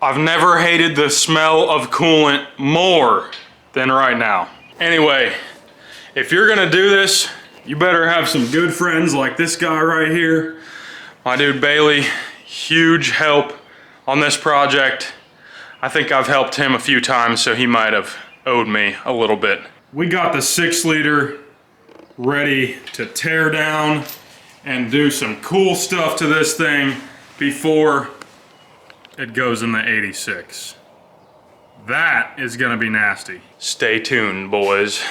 I've never hated the smell of coolant more than right now. Anyway, if you're gonna do this, you better have some good friends like this guy right here. My dude Bailey, huge help on this project. I think I've helped him a few times, so he might have owed me a little bit. We got the 6-liter ready to tear down and do some cool stuff to this thing before it goes in the 86. That is gonna be nasty. Stay tuned, boys.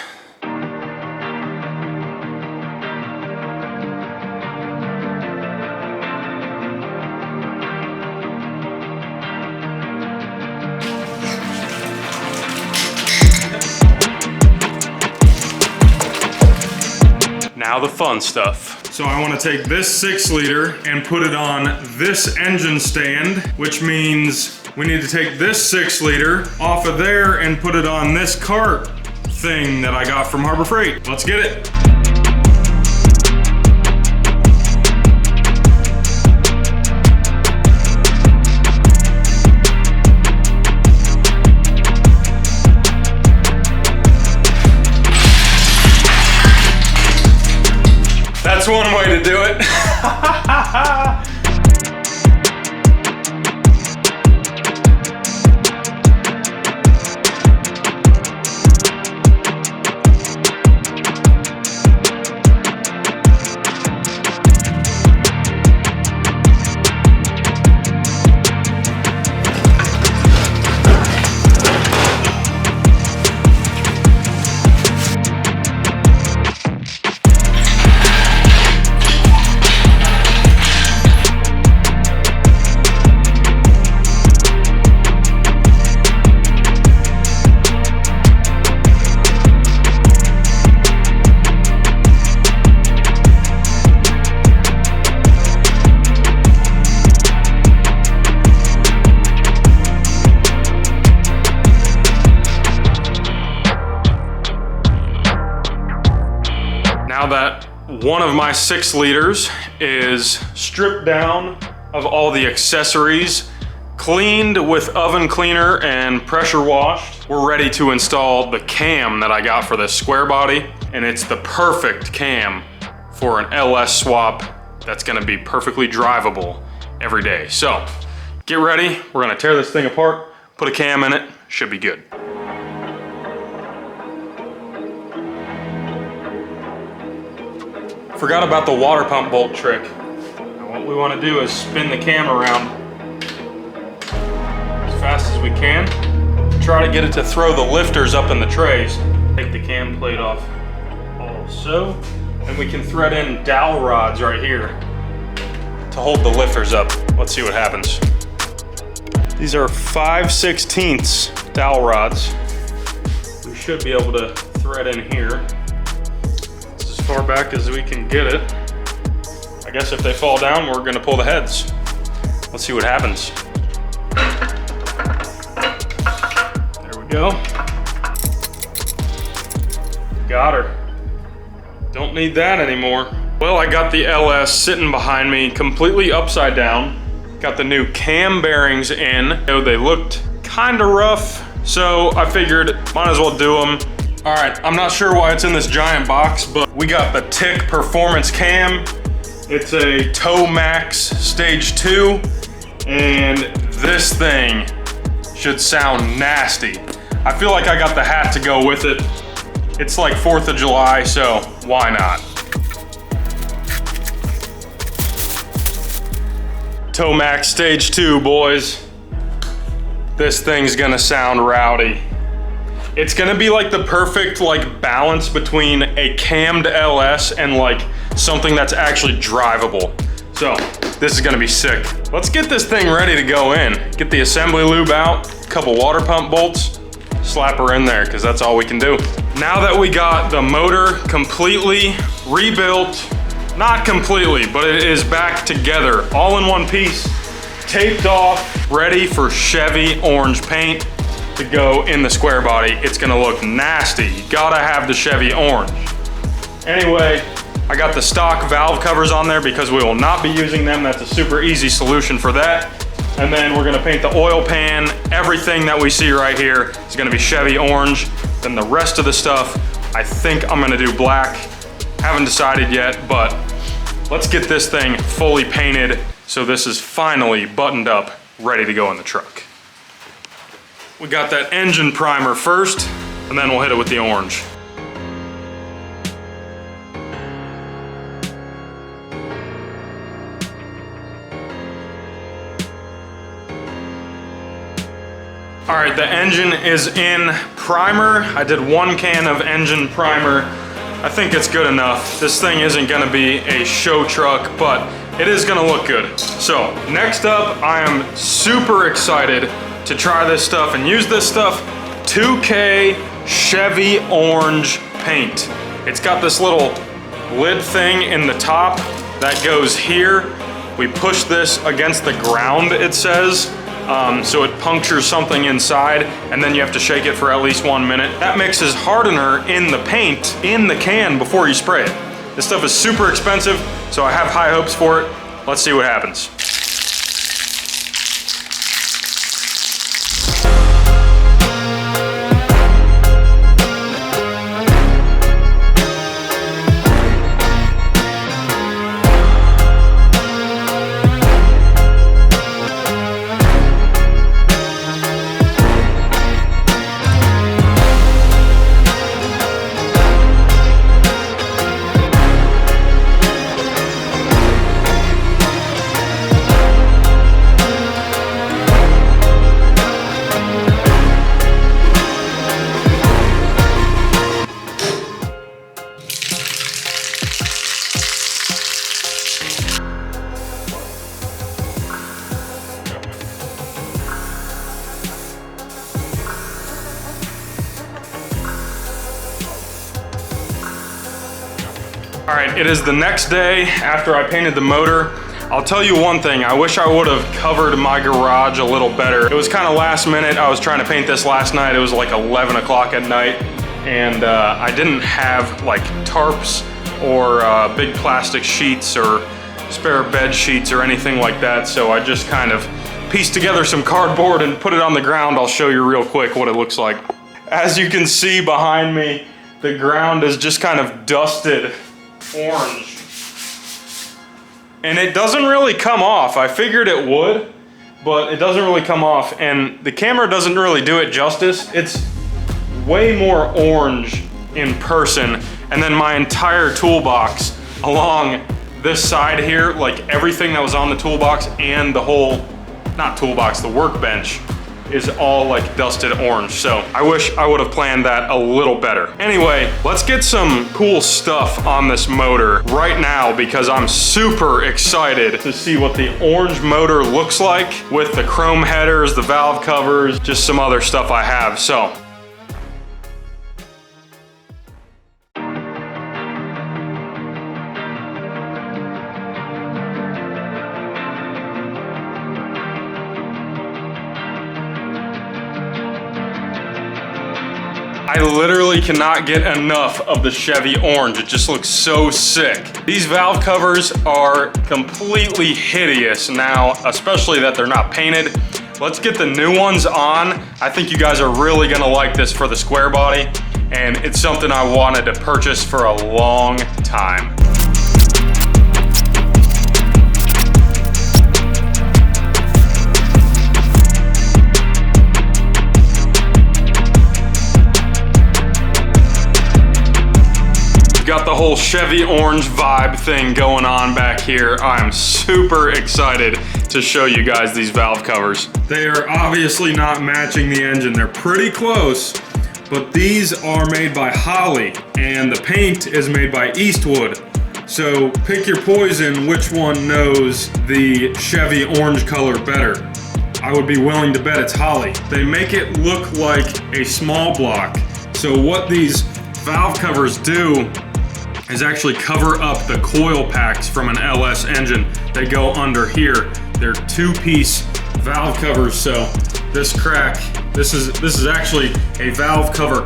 Now the fun stuff. So I want to take this 6-liter and put it on this engine stand, which means we need to take this 6-liter off of there and put it on this cart thing that I got from Harbor Freight. Let's get it. That's one way to do it. Now that one of my 6 liters is stripped down of all the accessories, cleaned with oven cleaner and pressure washed, we're ready to install the cam that I got for this square body, and it's the perfect cam for an LS swap that's gonna be perfectly drivable every day. So get ready, we're gonna tear this thing apart, put a cam in it, should be good. Forgot about the water pump bolt trick. Now what we want to do is spin the cam around as fast as we can. Try to get it to throw the lifters up in the trays. Take the cam plate off also. And we can thread in dowel rods right here to hold the lifters up. Let's see what happens. These are 5/16 dowel rods. We should be able to thread in here. As far back as we can get it. I guess if they fall down, we're gonna pull the heads. Let's see what happens. There we go. Got her. Don't need that anymore. Well, I got the LS sitting behind me completely upside down. Got the new cam bearings in. They looked kinda rough, so I figured might as well do them. All right, I'm not sure why it's in this giant box, but we got the TIC Performance Cam. It's a Tow Max Stage 2, and this thing should sound nasty. I feel like I got the hat to go with it. It's like 4th of July, so why not? Tow Max Stage 2, boys. This thing's gonna sound rowdy. It's gonna be like the perfect balance between a cammed LS and something that's actually drivable. So this is gonna be sick. Let's get this thing ready to go in. Get the assembly lube out, a couple water pump bolts, slap her in there because that's all we can do. Now that we got the motor completely rebuilt, not completely, but it is back together, all in one piece, taped off, ready for Chevy orange paint to go in the square body. It's gonna look nasty. You gotta have the Chevy orange. Anyway, I got the stock valve covers on there because we will not be using them. That's a super easy solution for that. And then we're gonna paint the oil pan. Everything that we see right here is gonna be Chevy orange. Then the rest of the stuff, I think I'm gonna do black. Haven't decided yet, but let's get this thing fully painted so this is finally buttoned up, ready to go in the truck. We got that engine primer first, and then we'll hit it with the orange. All right, the engine is in primer. I did 1 can of engine primer. I think it's good enough. This thing isn't gonna be a show truck, but it is gonna look good. So next up, I am super excited to try this stuff and use this stuff. 2K Chevy orange paint. It's got this little lid thing in the top that goes here. We push this against the ground, it says. So it punctures something inside, and then you have to shake it for at least 1 minute. That mixes hardener in the paint in the can before you spray it. This stuff is super expensive, so I have high hopes for it. Let's see what happens. All right, it is the next day after I painted the motor. I'll tell you one thing, I wish I would have covered my garage a little better. It was kind of last minute. I was trying to paint this last night. It was like 11 o'clock at night, and I didn't have like tarps or big plastic sheets or spare bed sheets or anything like that, so I just kind of pieced together some cardboard and put it on the ground. I'll show you real quick what it looks like. As you can see behind me, the ground is just kind of dusted orange. And it doesn't really come off. I figured it would, but it doesn't really come off. And the camera doesn't really do it justice. It's way more orange in person. And then my entire toolbox along this side here, like everything that was on the toolbox and the whole, not toolbox, the workbench, is all like dusted orange. So I wish I would have planned that a little better. Anyway, let's get some cool stuff on this motor right now because I'm super excited to see what the orange motor looks like with the chrome headers, the valve covers, just some other stuff I have. So I literally cannot get enough of the Chevy orange. It just looks so sick. These valve covers are completely hideous now, especially that they're not painted. Let's get the new ones on. I think you guys are really gonna like this for the square body, and it's something I wanted to purchase for a long time. Got the whole Chevy orange vibe thing going on back here. I'm super excited to show you guys these valve covers. They are obviously not matching the engine. They're pretty close, but these are made by Holley and the paint is made by Eastwood. So pick your poison, which one knows the Chevy orange color better. I would be willing to bet it's Holley. They make it look like a small block. So what these valve covers do is actually cover up the coil packs from an LS engine. They go under here. They're 2-piece valve covers, so this crack, this is actually a valve cover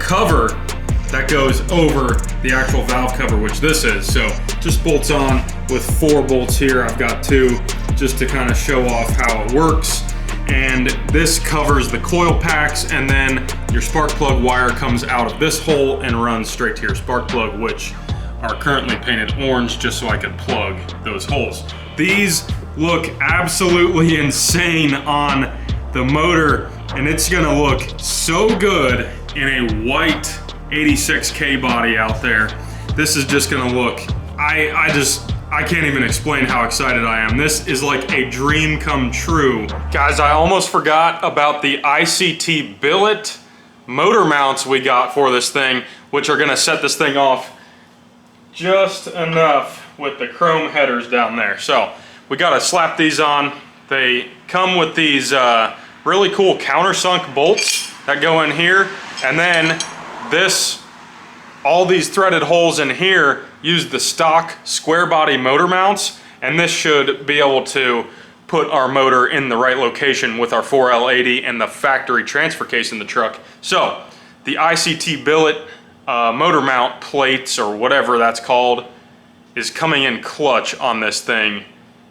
that goes over the actual valve cover, which this is. So just bolts on with 4 bolts here. I've got 2 just to kind of show off how it works. and this covers the coil packs, and then your spark plug wire comes out of this hole and runs straight to your spark plug, which are currently painted orange just so I can plug those holes. These look absolutely insane on the motor, and it's gonna look so good in a white 86K body out there. This is just gonna look, I can't even explain how excited I am. This is like a dream come true. Guys, I almost forgot about the ICT billet motor mounts we got for this thing, which are gonna set this thing off just enough with the chrome headers down there. So we gotta slap these on. They come with these really cool countersunk bolts that go in here, and then all these threaded holes in here use the stock square body motor mounts, and this should be able to put our motor in the right location with our 4L80 and the factory transfer case in the truck. So the ICT billet motor mount plates, or whatever that's called, is coming in clutch on this thing,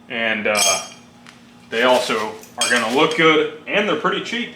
and they also are gonna look good, and they're pretty cheap.